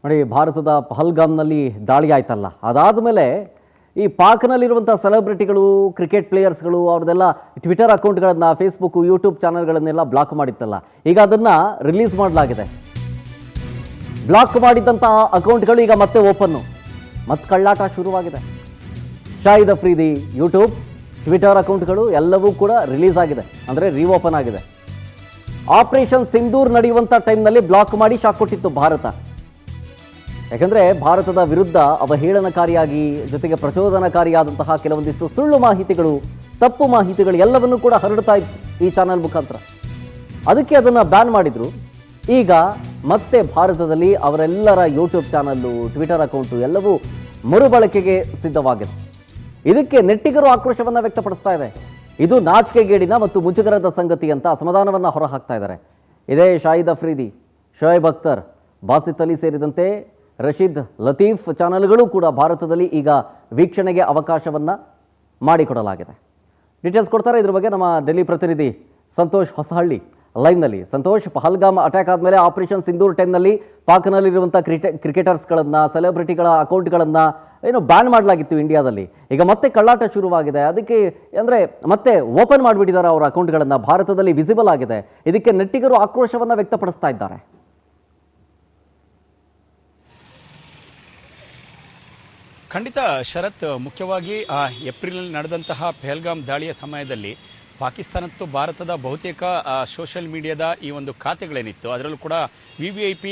ನೋಡಿ, ಭಾರತದ ಪಹಲ್ಗಾಮ್ನಲ್ಲಿ ದಾಳಿ ಆಯ್ತಲ್ಲ, ಅದಾದಮೇಲೆ ಈ ಪಾಕ್ನಲ್ಲಿರುವಂಥ ಸೆಲೆಬ್ರಿಟಿಗಳು, ಕ್ರಿಕೆಟ್ ಪ್ಲೇಯರ್ಸ್ಗಳು ಅವ್ರದ್ದೆಲ್ಲ ಟ್ವಿಟರ್ ಅಕೌಂಟ್ಗಳನ್ನು, ಫೇಸ್ಬುಕ್, ಯೂಟ್ಯೂಬ್ ಚಾನಲ್ಗಳನ್ನೆಲ್ಲ ಬ್ಲಾಕ್ ಮಾಡಿತ್ತಲ್ಲ, ಈಗ ಅದನ್ನು ರಿಲೀಸ್ ಮಾಡಲಾಗಿದೆ. ಬ್ಲಾಕ್ ಮಾಡಿದ್ದಂಥ ಅಕೌಂಟ್ಗಳು ಈಗ ಮತ್ತೆ ಓಪನ್ನು, ಮತ್ತೆ ಕಳ್ಳಾಟ ಶುರುವಾಗಿದೆ. ಶಾಹಿದ್ ಅಫ್ರಿದಿ ಯೂಟ್ಯೂಬ್, ಟ್ವಿಟರ್ ಅಕೌಂಟ್ಗಳು ಎಲ್ಲವೂ ಕೂಡ ರಿಲೀಸ್ ಆಗಿದೆ, ಅಂದರೆ ರೀಓಪನ್ ಆಗಿದೆ. ಆಪರೇಷನ್ ಸಿಂಧೂರ್ ನಡೆಯುವಂಥ ಟೈಮ್ನಲ್ಲಿ ಬ್ಲಾಕ್ ಮಾಡಿ ಶಾಕ್ ಕೊಟ್ಟಿತ್ತು ಭಾರತ. ಯಾಕಂದರೆ ಭಾರತದ ವಿರುದ್ಧ ಅವಹೇಳನಕಾರಿಯಾಗಿ, ಜೊತೆಗೆ ಪ್ರಚೋದನಕಾರಿಯಾದಂತಹ ಕೆಲವೊಂದಿಷ್ಟು ಸುಳ್ಳು ಮಾಹಿತಿಗಳು, ತಪ್ಪು ಮಾಹಿತಿಗಳು ಎಲ್ಲವನ್ನೂ ಕೂಡ ಹರಡ್ತಾ ಇತ್ತು ಈ ಚಾನಲ್ ಮುಖಾಂತರ. ಅದಕ್ಕೆ ಅದನ್ನು ಬ್ಯಾನ್ ಮಾಡಿದರು. ಈಗ ಮತ್ತೆ ಭಾರತದಲ್ಲಿ ಅವರೆಲ್ಲರ ಯೂಟ್ಯೂಬ್ ಚಾನಲ್ಲು, ಟ್ವಿಟರ್ ಅಕೌಂಟು ಎಲ್ಲವೂ ಮರುಬಳಕೆಗೆ ಸಿದ್ಧವಾಗಿದೆ. ಇದಕ್ಕೆ ನೆಟ್ಟಿಗರು ಆಕ್ರೋಶವನ್ನು ವ್ಯಕ್ತಪಡಿಸ್ತಾ ಇದೆ. ಇದು ನಾಚಿಕೆಗೇಡಿನ ಮತ್ತು ಮುಜುಗರದ ಸಂಗತಿ ಅಂತ ಅಸಮಾಧಾನವನ್ನು ಹೊರಹಾಕ್ತಾ ಇದ್ದಾರೆ. ಇದೇ ಶಾಹಿದ್ ಅಫ್ರಿದಿ, ಶೋಯಬ್ ಅಖ್ತರ್, ಬಾಸಿತ್ ಅಲಿ ಸೇರಿದಂತೆ ರಶೀದ್ ಲತೀಫ್ ಚಾನಲ್ಗಳು ಕೂಡ ಭಾರತದಲ್ಲಿ ಈಗ ವೀಕ್ಷಣೆಗೆ ಅವಕಾಶವನ್ನು ಮಾಡಿಕೊಡಲಾಗಿದೆ. ಡೀಟೇಲ್ಸ್ ಕೊಡ್ತಾರೆ ಇದ್ರ ಬಗ್ಗೆ ನಮ್ಮ ಡೆಲ್ಲಿ ಪ್ರತಿನಿಧಿ ಸಂತೋಷ್ ಹೊಸಹಳ್ಳಿ ಲೈವ್ನಲ್ಲಿ. ಸಂತೋಷ್, ಪಹಲ್ಗಾಮ್ ಅಟ್ಯಾಕ್ ಆದಮೇಲೆ ಆಪರೇಷನ್ ಸಿಂಧೂರ್ ಟೈಮ್ನಲ್ಲಿ ಪಾಕ್ನಲ್ಲಿರುವಂಥ ಕ್ರಿಕೆಟರ್ಸ್ಗಳನ್ನು, ಸೆಲೆಬ್ರಿಟಿಗಳ ಅಕೌಂಟ್ಗಳನ್ನು ಬ್ಯಾನ್ ಮಾಡಲಾಗಿತ್ತು ಇಂಡಿಯಾದಲ್ಲಿ. ಈಗ ಮತ್ತೆ ಕಳ್ಳಾಟ ಶುರುವಾಗಿದೆ. ಅದಕ್ಕೆ ಅಂದರೆ ಮತ್ತೆ ಓಪನ್ ಮಾಡಿಬಿಟ್ಟಿದ್ದಾರೆ ಅವರ ಅಕೌಂಟ್ಗಳನ್ನು, ಭಾರತದಲ್ಲಿ ವಿಸಿಬಲ್ ಆಗಿದೆ. ಇದಕ್ಕೆ ನೆಟ್ಟಿಗರು ಆಕ್ರೋಶವನ್ನು ವ್ಯಕ್ತಪಡಿಸ್ತಾ ಇದ್ದಾರೆ. ಖಂಡಿತ ಶರತ್, ಮುಖ್ಯವಾಗಿ ಏಪ್ರಿಲ್ನಲ್ಲಿ ನಡೆದಂತಹ ಪಹಲ್ಗಾಮ್ ದಾಳಿಯ ಸಮಯದಲ್ಲಿ ಪಾಕಿಸ್ತಾನತ್ತು ಭಾರತದ ಬಹುತೇಕ ಸೋಷಿಯಲ್ ಮೀಡಿಯಾದ ಈ ಒಂದು ಖಾತೆಗಳೇನಿತ್ತು, ಅದರಲ್ಲೂ ಕೂಡ VVIP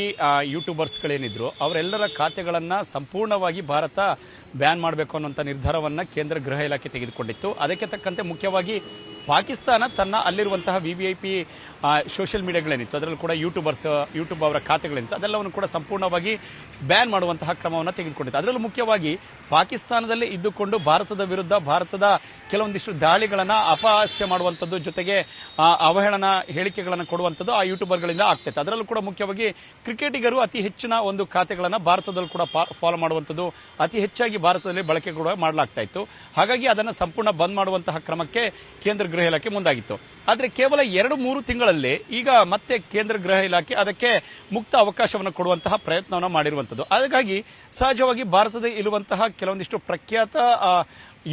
ಯೂಟ್ಯೂಬರ್ಸ್ಗಳೇನಿದ್ರು ಅವರೆಲ್ಲರ ಖಾತೆಗಳನ್ನು ಸಂಪೂರ್ಣವಾಗಿ ಭಾರತ ಬ್ಯಾನ್ ಮಾಡಬೇಕು ಅನ್ನುವಂಥ ನಿರ್ಧಾರವನ್ನು ಕೇಂದ್ರ ಗೃಹ ಇಲಾಖೆ ತೆಗೆದುಕೊಂಡಿತ್ತು. ಅದಕ್ಕೆ ತಕ್ಕಂತೆ ಮುಖ್ಯವಾಗಿ ಪಾಕಿಸ್ತಾನ ತನ್ನ ಅಲ್ಲಿರುವಂತಹ VVIP ಸೋಷಿಯಲ್ ಮೀಡಿಯಾಗಳೇನಿತ್ತು, ಅದರಲ್ಲೂ ಕೂಡ ಯೂಟ್ಯೂಬ್ ಅವರ ಖಾತೆಗಳೇನಿತ್ತು ಅದೆಲ್ಲವನ್ನು ಕೂಡ ಸಂಪೂರ್ಣವಾಗಿ ಬ್ಯಾನ್ ಮಾಡುವಂತಹ ಕ್ರಮವನ್ನು ತೆಗೆದುಕೊಂಡಿತ್ತು. ಅದರಲ್ಲೂ ಮುಖ್ಯವಾಗಿ ಪಾಕಿಸ್ತಾನದಲ್ಲೇ ಇದ್ದುಕೊಂಡು ಭಾರತದ ವಿರುದ್ಧ ಭಾರತದ ಕೆಲವೊಂದಿಷ್ಟು ದಾಳಿಗಳನ್ನು ಅಪಹಾಸ್ಯ ಮಾಡುವಂಥದ್ದು, ಜೊತೆಗೆ ಅವಹೇಳನ ಹೇಳಿಕೆಗಳನ್ನು ಕೊಡುವಂಥದ್ದು ಆ ಯೂಟ್ಯೂಬರ್ಗಳಿಂದ ಆಗ್ತಿತ್ತು. ಅದರಲ್ಲೂ ಕೂಡ ಮುಖ್ಯವಾಗಿ ಕ್ರಿಕೆಟಿಗರು ಅತಿ ಹೆಚ್ಚಿನ ಒಂದು ಖಾತೆಗಳನ್ನು ಭಾರತದಲ್ಲಿ ಕೂಡ ಫಾಲೋ ಮಾಡುವಂಥದ್ದು, ಅತಿ ಹೆಚ್ಚಾಗಿ ಭಾರತದಲ್ಲಿ ಬಳಕೆ ಕೂಡ ಮಾಡಲಾಗ್ತಾ ಇತ್ತು. ಹಾಗಾಗಿ ಅದನ್ನು ಸಂಪೂರ್ಣ ಬಂದ್ ಮಾಡುವಂತಹ ಕ್ರಮಕ್ಕೆ ಕೇಂದ್ರ ಗೃಹ ಇಲಾಖೆ ಮುಂದಾಗಿತ್ತು. ಆದರೆ ಕೇವಲ 2-3 ತಿಂಗಳಲ್ಲಿ ಈಗ ಮತ್ತೆ ಕೇಂದ್ರ ಗೃಹ ಇಲಾಖೆ ಅದಕ್ಕೆ ಮುಕ್ತ ಅವಕಾಶವನ್ನು ಕೊಡುವಂತಹ ಪ್ರಯತ್ನವನ್ನು ಮಾಡಿರುವಂಥದ್ದು. ಹಾಗಾಗಿ ಸಹಜವಾಗಿ ಭಾರತದಲ್ಲಿ ಇರುವಂತಹ ಕೆಲವೊಂದಿಷ್ಟು ಪ್ರಖ್ಯಾತ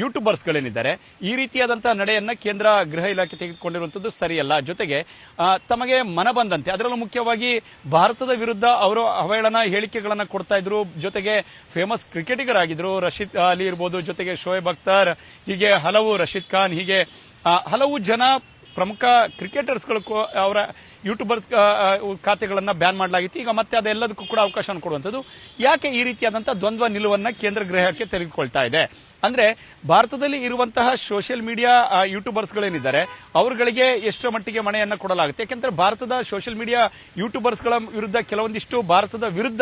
ಯೂಟ್ಯೂಬರ್ಸ್ಗಳೇನಿದ್ದಾರೆ ಈ ರೀತಿಯಾದಂತಹ ನಡೆಯನ್ನ ಕೇಂದ್ರ ಗೃಹ ಇಲಾಖೆ ತೆಗೆದುಕೊಂಡಿರುವಂಥದ್ದು ಸರಿಯಲ್ಲ. ಜೊತೆಗೆ ತಮಗೆ ಮನ ಬಂದಂತೆ, ಅದರಲ್ಲೂ ಮುಖ್ಯವಾಗಿ ಭಾರತದ ವಿರುದ್ಧ ಅವರು ಅವಹೇಳನ ಹೇಳಿಕೆಗಳನ್ನು ಕೊಡ್ತಾ ಇದ್ರು. ಜೊತೆಗೆ ಫೇಮಸ್ ಕ್ರಿಕೆಟಿಗರಾಗಿದ್ರು, ರಶೀದ್ ಅಲಿ ಇರ್ಬೋದು, ಜೊತೆಗೆ ಶೋಯಬ್ ಅಖ್ತರ್, ಹೀಗೆ ಹಲವು, ರಶೀದ್ ಖಾನ್, ಹೀಗೆ ಹಲವು ಜನ ಪ್ರಮುಖ ಕ್ರಿಕೆಟರ್ಸ್ಗಳು ಅವರ ಯೂಟ್ಯೂಬರ್ಸ್ ಖಾತೆಗಳನ್ನು ಬ್ಯಾನ್ ಮಾಡಲಾಗಿತ್ತು. ಈಗ ಮತ್ತೆ ಅದೆಲ್ಲದಕ್ಕೂ ಕೂಡ ಅವಕಾಶ ಕೊಡುವಂಥದ್ದು. ಯಾಕೆ ಈ ರೀತಿಯಾದಂತಹ ದ್ವಂದ್ವ ನಿಲುವನ್ನು ಕೇಂದ್ರ ಗೃಹಕ್ಕೆ ತೆಗೆದುಕೊಳ್ತಾ ಇದೆ ಅಂದ್ರೆ, ಭಾರತದಲ್ಲಿ ಇರುವಂತಹ ಸೋಷಿಯಲ್ ಮೀಡಿಯಾ ಯೂಟ್ಯೂಬರ್ಸ್ಗಳೇನಿದ್ದಾರೆ ಅವರುಗಳಿಗೆ ಎಷ್ಟರ ಮಟ್ಟಿಗೆ ಮಣೆಯನ್ನು ಕೊಡಲಾಗುತ್ತೆ. ಯಾಕೆಂದ್ರೆ ಭಾರತದ ಸೋಷಿಯಲ್ ಮೀಡಿಯಾ ಯೂಟ್ಯೂಬರ್ಸ್ಗಳ ವಿರುದ್ಧ ಕೆಲವೊಂದಿಷ್ಟು ಭಾರತದ ವಿರುದ್ಧ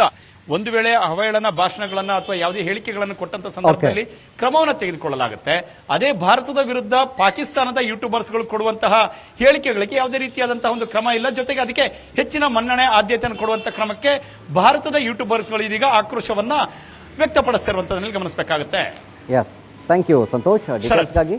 ಒಂದು ವೇಳೆ ಅವಹೇಳನ ಭಾಷಣಗಳನ್ನ ಅಥವಾ ಯಾವುದೇ ಹೇಳಿಕೆಗಳನ್ನು ಕೊಟ್ಟಂತ ಸಂದರ್ಭದಲ್ಲಿ ಕ್ರಮವನ್ನು ತೆಗೆದುಕೊಳ್ಳಲಾಗುತ್ತೆ. ಅದೇ ಭಾರತದ ವಿರುದ್ಧ ಪಾಕಿಸ್ತಾನದ ಯೂಟ್ಯೂಬರ್ಸ್ಗಳು ಕೊಡುವಂತಹ ಹೇಳಿಕೆಗಳಿಗೆ ಯಾವುದೇ ರೀತಿಯಾದಂತಹ ಒಂದು ಕ್ರಮ ಇಲ್ಲ. ಜೊತೆಗೆ ಅದಕ್ಕೆ ಹೆಚ್ಚಿನ ಮನ್ನಣೆ, ಆದ್ಯತೆಯನ್ನು ಕೊಡುವಂತಹ ಕ್ರಮಕ್ಕೆ ಭಾರತದ ಯೂಟ್ಯೂಬರ್ಸ್ಗಳು ಇದೀಗ ಆಕ್ರೋಶವನ್ನ ವ್ಯಕ್ತಪಡಿಸ್ತಿರುವಂತದನ್ನು ಗಮನಿಸಬೇಕಾಗುತ್ತೆ. Yes, thank you Santosh ಡೀಟೇಲ್ಸ್ಗಾಗಿ.